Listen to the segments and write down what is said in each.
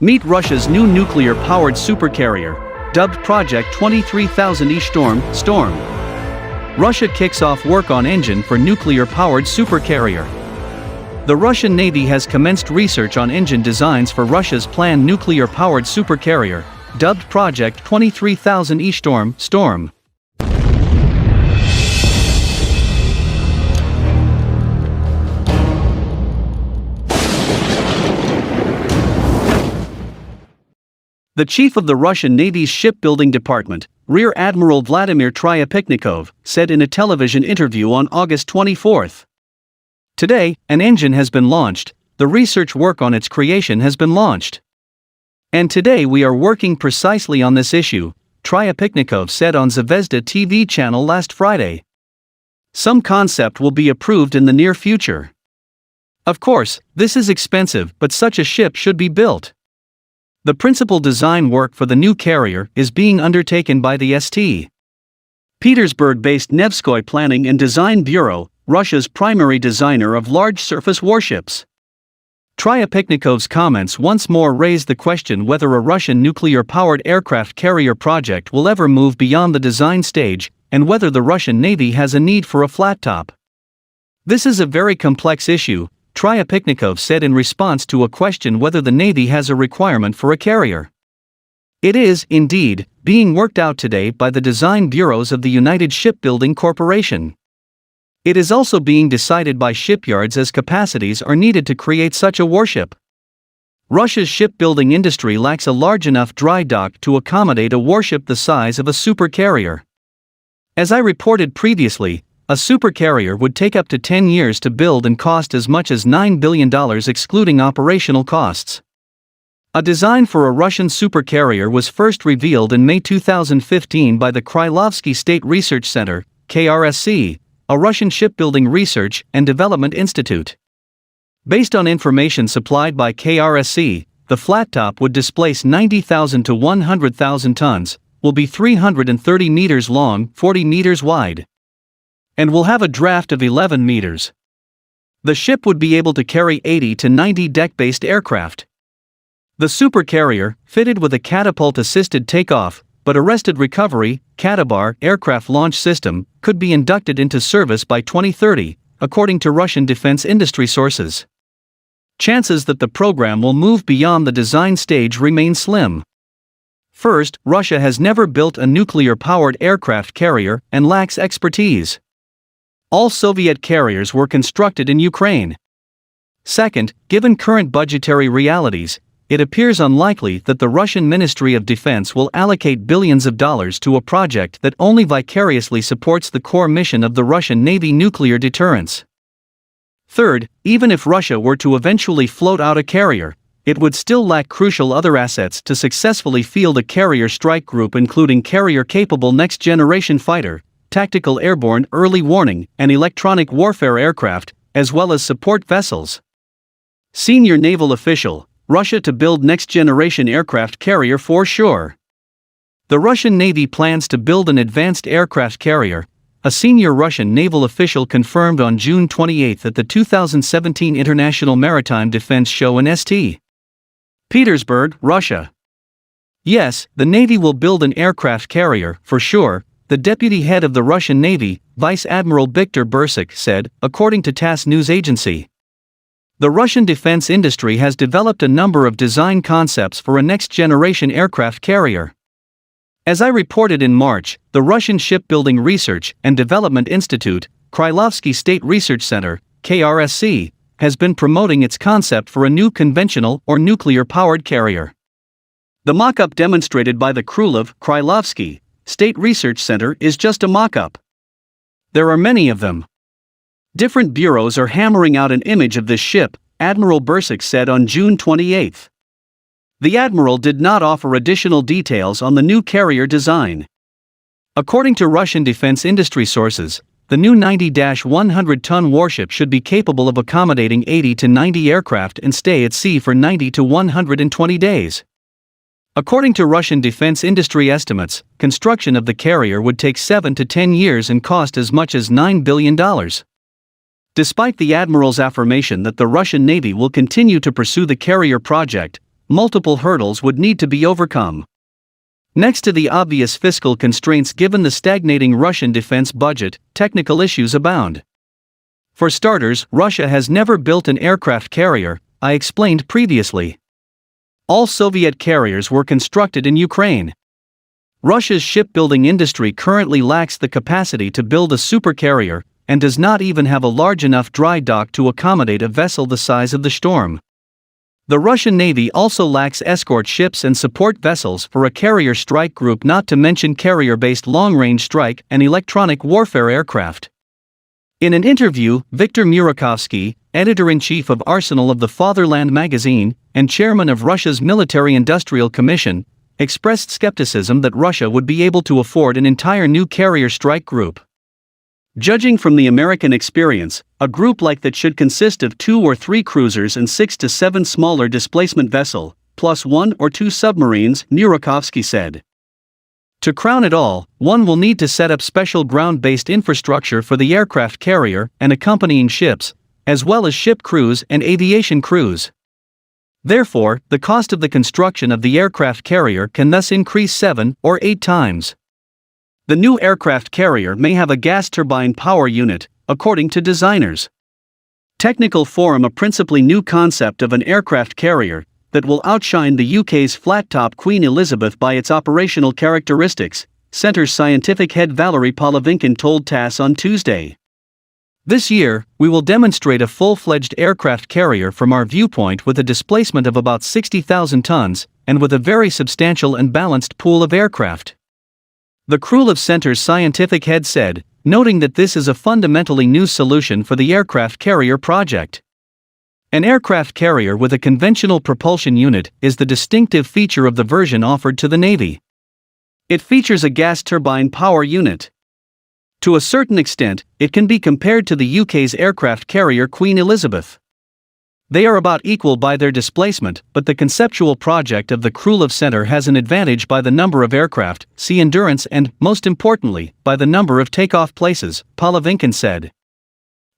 Meet Russia's new nuclear-powered supercarrier, dubbed Project 23,000 Storm. Russia kicks off work on engine for nuclear-powered supercarrier. The Russian Navy has commenced research on engine designs for Russia's planned nuclear-powered supercarrier, dubbed Project 23,000 Storm. The chief of the Russian Navy's shipbuilding department, Rear Admiral Vladimir Tryapiknikov, said in a television interview on August 24. Today, an engine has been launched, the research work on its creation has been launched. And today we are working precisely on this issue, Tryapiknikov said on Zvezda TV channel last Friday. Some concept will be approved in the near future. Of course, this is expensive, but such a ship should be built. The principal design work for the new carrier is being undertaken by the St. Petersburg-based Nevskoy Planning and Design Bureau, Russia's primary designer of large surface warships. Tryapiknikov's comments once more raised the question whether a Russian nuclear-powered aircraft carrier project will ever move beyond the design stage, and whether the Russian Navy has a need for a flat top. This is a very complex issue, Tryapiknikov said in response to a question whether the Navy has a requirement for a carrier. It is, indeed, being worked out today by the design bureaus of the United Shipbuilding Corporation. It is also being decided by shipyards as capacities are needed to create such a warship. Russia's shipbuilding industry lacks a large enough dry dock to accommodate a warship the size of a supercarrier. As I reported previously, a supercarrier would take up to 10 years to build and cost as much as $9 billion excluding operational costs. A design for a Russian supercarrier was first revealed in May 2015 by the Krylov State Research Center, KRSC, a Russian shipbuilding research and development institute. Based on information supplied by KRSC, the flat top would displace 90,000 to 100,000 tons, will be 330 meters long, 40 meters wide, and will have a draft of 11 meters. The ship would be able to carry 80 to 90 deck-based aircraft. The supercarrier, fitted with a catapult-assisted takeoff, but arrested recovery, Katabar aircraft launch system, could be inducted into service by 2030, according to Russian defense industry sources. Chances that the program will move beyond the design stage remain slim. First, Russia has never built a nuclear-powered aircraft carrier and lacks expertise. All Soviet carriers were constructed in Ukraine. Second, given current budgetary realities, it appears unlikely that the Russian Ministry of Defense will allocate billions of dollars to a project that only vicariously supports the core mission of the Russian Navy nuclear deterrence. Third, even if Russia were to eventually float out a carrier, it would still lack crucial other assets to successfully field a carrier strike group including carrier-capable next-generation fighter, tactical airborne early warning and electronic warfare aircraft, as well as support vessels. Senior naval official, Russia to build next-generation aircraft carrier for sure. The Russian Navy plans to build an advanced aircraft carrier, a senior Russian naval official confirmed on June 28 at the 2017 International Maritime Defense Show in St. Petersburg, Russia. Yes, the Navy will build an aircraft carrier, for sure, the deputy head of the Russian Navy, Vice Admiral Viktor Bursak, said, according to TASS news agency. The Russian defense industry has developed a number of design concepts for a next-generation aircraft carrier. As I reported in March, the Russian Shipbuilding Research and Development Institute, Krylov State Research Center, KRSC, has been promoting its concept for a new conventional or nuclear-powered carrier. The mock-up demonstrated by the Krylov State Research Center is just a mock-up. There are many of them. Different bureaus are hammering out an image of this ship, Admiral Bursak said on June 28. The Admiral did not offer additional details on the new carrier design. According to Russian defense industry sources, the new 90-100-ton warship should be capable of accommodating 80 to 90 aircraft and stay at sea for 90 to 120 days. According to Russian defense industry estimates, construction of the carrier would take 7 to 10 years and cost as much as $9 billion. Despite the Admiral's affirmation that the Russian Navy will continue to pursue the carrier project, multiple hurdles would need to be overcome. Next to the obvious fiscal constraints given the stagnating Russian defense budget, technical issues abound. For starters, Russia has never built an aircraft carrier, I explained previously. All Soviet carriers were constructed in Ukraine. Russia's shipbuilding industry currently lacks the capacity to build a supercarrier, and does not even have a large enough dry dock to accommodate a vessel the size of the Storm. The Russian Navy also lacks escort ships and support vessels for a carrier strike group, not to mention carrier-based long-range strike and electronic warfare aircraft. In an interview, Viktor Murakovsky, editor-in-chief of Arsenal of the Fatherland magazine, and chairman of Russia's Military-Industrial Commission, expressed skepticism that Russia would be able to afford an entire new carrier strike group. Judging from the American experience, a group like that should consist of 2 or 3 cruisers and 6 to 7 smaller displacement vessels, plus 1 or 2 submarines, Murakovsky said. To crown it all, one will need to set up special ground-based infrastructure for the aircraft carrier and accompanying ships, as well as ship crews and aviation crews. Therefore, the cost of the construction of the aircraft carrier can thus increase 7 or 8 times. The new aircraft carrier may have a gas turbine power unit, according to designers. Technical Forum, a principally new concept of an aircraft carrier that will outshine the UK's flat-top Queen Elizabeth by its operational characteristics, Centre's scientific head Valery Polivinkin told TASS on Tuesday. This year, we will demonstrate a full-fledged aircraft carrier from our viewpoint with a displacement of about 60,000 tons, and with a very substantial and balanced pool of aircraft. The Krulov Center's scientific head said, noting that this is a fundamentally new solution for the aircraft carrier project. An aircraft carrier with a conventional propulsion unit is the distinctive feature of the version offered to the Navy. It features a gas turbine power unit. To a certain extent, it can be compared to the UK's aircraft carrier Queen Elizabeth. They are about equal by their displacement, but the conceptual project of the Krulov Center has an advantage by the number of aircraft, sea endurance and, most importantly, by the number of takeoff places, Polivinkin said.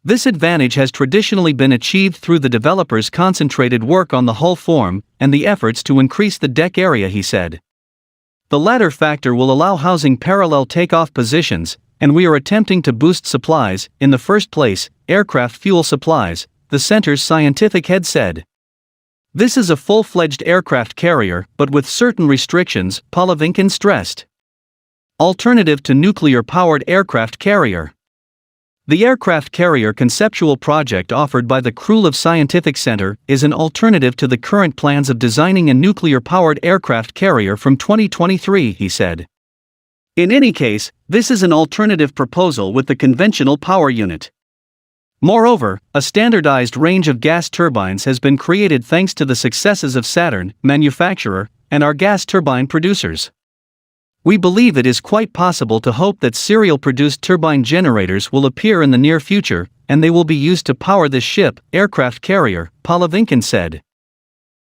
This advantage has traditionally been achieved through the developers' concentrated work on the hull form, and the efforts to increase the deck area, he said. The latter factor will allow housing parallel takeoff positions, and we are attempting to boost supplies, in the first place, aircraft fuel supplies, the center's scientific head said. This is a full-fledged aircraft carrier, but with certain restrictions, Polivinkin stressed. Alternative to nuclear-powered aircraft carrier. The aircraft carrier conceptual project offered by the Krulov Scientific Center is an alternative to the current plans of designing a nuclear-powered aircraft carrier from 2023, he said. In any case, this is an alternative proposal with the conventional power unit. Moreover, a standardized range of gas turbines has been created thanks to the successes of Saturn, manufacturer, and our gas turbine producers. We believe it is quite possible to hope that serial-produced turbine generators will appear in the near future, and they will be used to power this ship, aircraft carrier, Polivinkin said.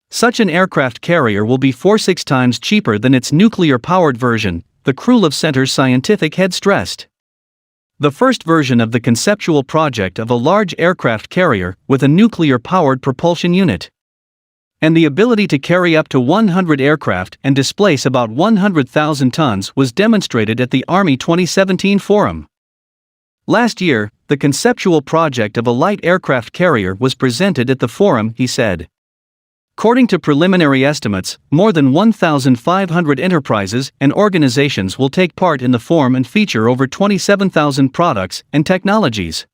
Such an aircraft carrier will be 4-6 times cheaper than its nuclear-powered version, the Krulov Center's scientific head stressed. The first version of the conceptual project of a large aircraft carrier with a nuclear-powered propulsion unit, and the ability to carry up to 100 aircraft and displace about 100,000 tons was demonstrated at the Army 2017 Forum. Last year, the conceptual project of a light aircraft carrier was presented at the forum, he said. According to preliminary estimates, more than 1,500 enterprises and organizations will take part in the forum and feature over 27,000 products and technologies.